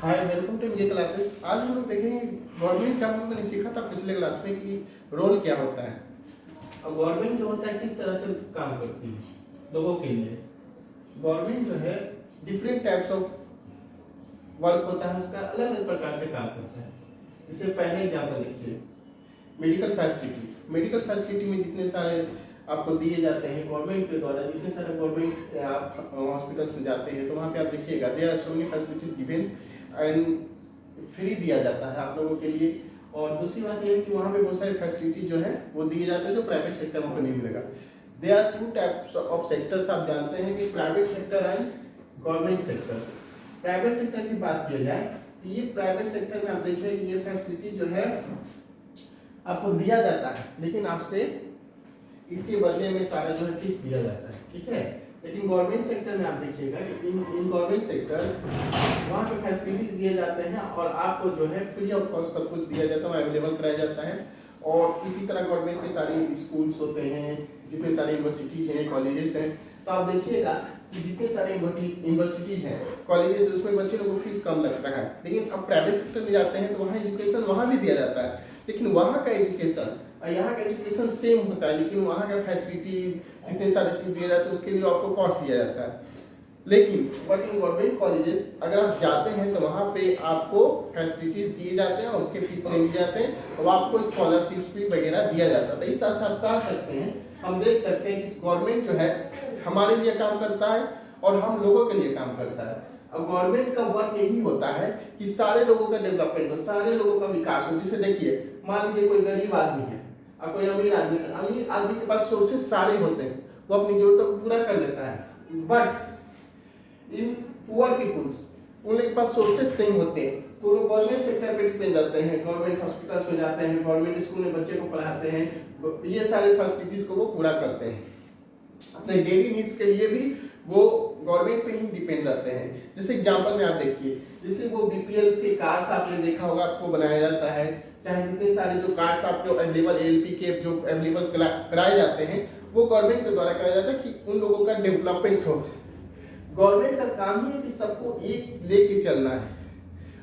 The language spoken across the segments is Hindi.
हाय, वेलकम टू ये क्लासेस। आज हम लोग देखेंगे गवर्नमेंट का। हम लोगों ने सीखा था पिछले क्लास में कि रोल क्या होता है। अब गवर्नमेंट जो होता है किस तरह से काम करती है लोगों के लिए। गवर्नमेंट जो है डिफरेंट टाइप्स ऑफ वर्क होता है, उसका अलग अलग प्रकार से काम करता है। इससे पहले एग्जाम्पल देखिए, मेडिकल फैसिलिटी। मेडिकल फैसिलिटी में जितने सारे आपको दिए जाते हैं गवर्नमेंट के द्वारा, जितने सारे गवर्नमेंट आप हॉस्पिटल्स में जाते हैं तो वहाँ पे आप देखिएगा there are so many facilities given and free दिया जाता है आप लोगों के लिए। और दूसरी बात यह है कि वहाँ पे बहुत सारी फैसिलिटी जो है वो दिए जाते हैं जो प्राइवेट सेक्टर में नहीं मिलेगा। There are two types of sectors. आप जानते हैं कि private sector and government sector. Private sector की बात की जाए तो ये प्राइवेट सेक्टर में आप देखिए कि ये फैसिलिटी जो है आपको दिया जाता है, लेकिन आपसे इसके बदले में सारा जो है फीस दिया जाता है, ठीक है। लेकिन गवर्नमेंट सेक्टर में आप देखिएगा कि इन गवर्नमेंट सेक्टर वहाँ पे फैसिलिटी दिए जाते हैं और आपको जो है फ्री ऑफ कॉस्ट सब कुछ दिया जाता है, अवेलेबल कराया जाता है। और इसी तरह गवर्नमेंट के सारे स्कूल्स होते हैं, जितने सारे यूनिवर्सिटीज हैं, कॉलेजेस हैं, तो आप देखिएगा कि जितने सारे यूनिवर्सिटीज हैं, कॉलेजेस, उसमें बच्चे लोगों को फीस कम लगता है। लेकिन अब प्राइवेट सेक्टर में जाते हैं तो वहाँ एजुकेशन वहाँ भी दिया जाता है, लेकिन वहाँ का एजुकेशन और यहाँ का एजुकेशन सेम होता है, लेकिन वहाँ का फैसिलिटीज जितने सारे चीज दिए जाते हैं उसके लिए आपको कॉस्ट दिया जाता है। लेकिन बट इन गवर्नमेंट कॉलेजेस अगर आप जाते हैं तो वहाँ पे आपको फैसिलिटीज दिए जाते हैं और उसके फीस नहीं दिए जाते हैं और आपको स्कॉलरशिप भी वगैरह दिया जाता है। इस तरह से आप कह सकते हैं, हम देख सकते हैं कि गवर्नमेंट जो है हमारे लिए काम करता है और हम लोगों के लिए काम करता है। अब गवर्नमेंट का वर्क यही होता है कि सारे लोगों का डेवलपमेंट हो, सारे लोगों का विकास हो। जैसे देखिए, मान लीजिए कोई गरीब आदमी है और कोई अमीर आदमी के पास सोर्सेज सारे होते हैं, वो अपनी जरूरतों को पूरा कर लेता है। बट इन पुअर पीपुल्स, उनके पास सोर्सेस नहीं होते, तो वो गवर्नमेंट सेक्टर पे डिपेंड रहते हैं। गवर्नमेंट हॉस्पिटल्स में जाते हैं, गवर्नमेंट स्कूल में बच्चे को पढ़ाते हैं, ये सारे फैसिलिटीज को वो पूरा करते हैं। अपने डेली नीड्स के लिए भी वो गवर्नमेंट पे ही डिपेंड रहते हैं। जैसे एग्जांपल में आप देखिए, जैसे वो बीपीएल के कार्ड्स आपने देखा होगा, आपको बनाया जाता है, चाहे जितने सारे जो कार्ड्स आपके अवेलेबल एलपी के जो अवेलेबल कराए जाते हैं वो गवर्नमेंट के द्वारा कराया जाता है कि उन लोगों का डेवलपमेंट हो। गवर्नमेंट का काम ही है कि सबको एक लेके चलना है।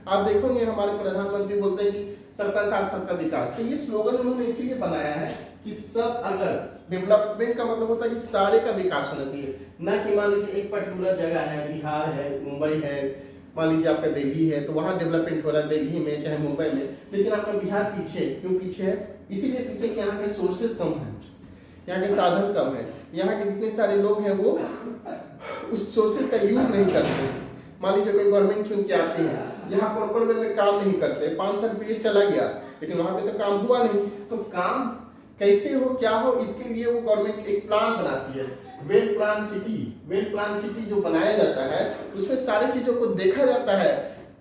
आप देखोगे हमारे प्रधानमंत्री बोलते हैं कि सबका साथ सबका विकास, तो ये स्लोगन उन्होंने इसीलिए बनाया है कि सब, अगर डेवलपमेंट का मतलब होता है कि सारे का विकास होना चाहिए, ना कि मान लीजिए एक पर्टिकुलर जगह है, बिहार है, मुंबई है, मान लीजिए आपका दिल्ली है तो वहाँ डेवलपमेंट हो रहा है दिल्ली में चाहे मुंबई में, लेकिन आपका बिहार पीछे क्यों पीछे है? इसीलिए पीछे कि यहाँ के सोर्सेज कम है, यहाँ के साधन कम है, यहाँ के जितने सारे लोग हैं वो उस सोर्सेज का यूज नहीं करते। मान लीजिए कोई गवर्नमेंट चुन के आती है, यहाँ प्रॉपर वे में काम नहीं करते, 5 साल पीरियड चला गया लेकिन वहाँ पे तो काम हुआ नहीं, तो काम कैसे हो, क्या हो, इसके लिए वो गवर्नमेंट एक प्लान बनाती है। वेल प्लान सिटी जो बनाया जाता है उसमें सारी चीजों को देखा जाता है,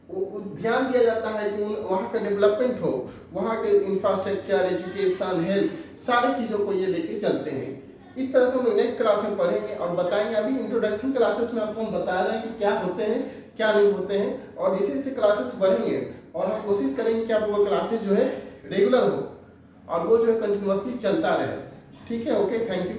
वो ध्यान दिया जाता है कि वहाँ का डेवलपमेंट हो, वहाँ के इंफ्रास्ट्रक्चर, एजुकेशन, हेल्थ, सारी चीजों को ये लेके चलते हैं। इस तरह से हम लोग नेक्स्ट क्लास में पढ़ेंगे और बताएंगे। अभी इंट्रोडक्शन क्लासेस में आपको हम बता रहे हैं कि क्या होते हैं क्या नहीं होते हैं, और जैसे जैसे क्लासेस बढ़ेंगे और हम कोशिश करेंगे कि आप वो क्लासेस जो है रेगुलर हो और वो जो है कंटिन्यूअसली चलता रहे। ठीक है, ओके, थैंक यू।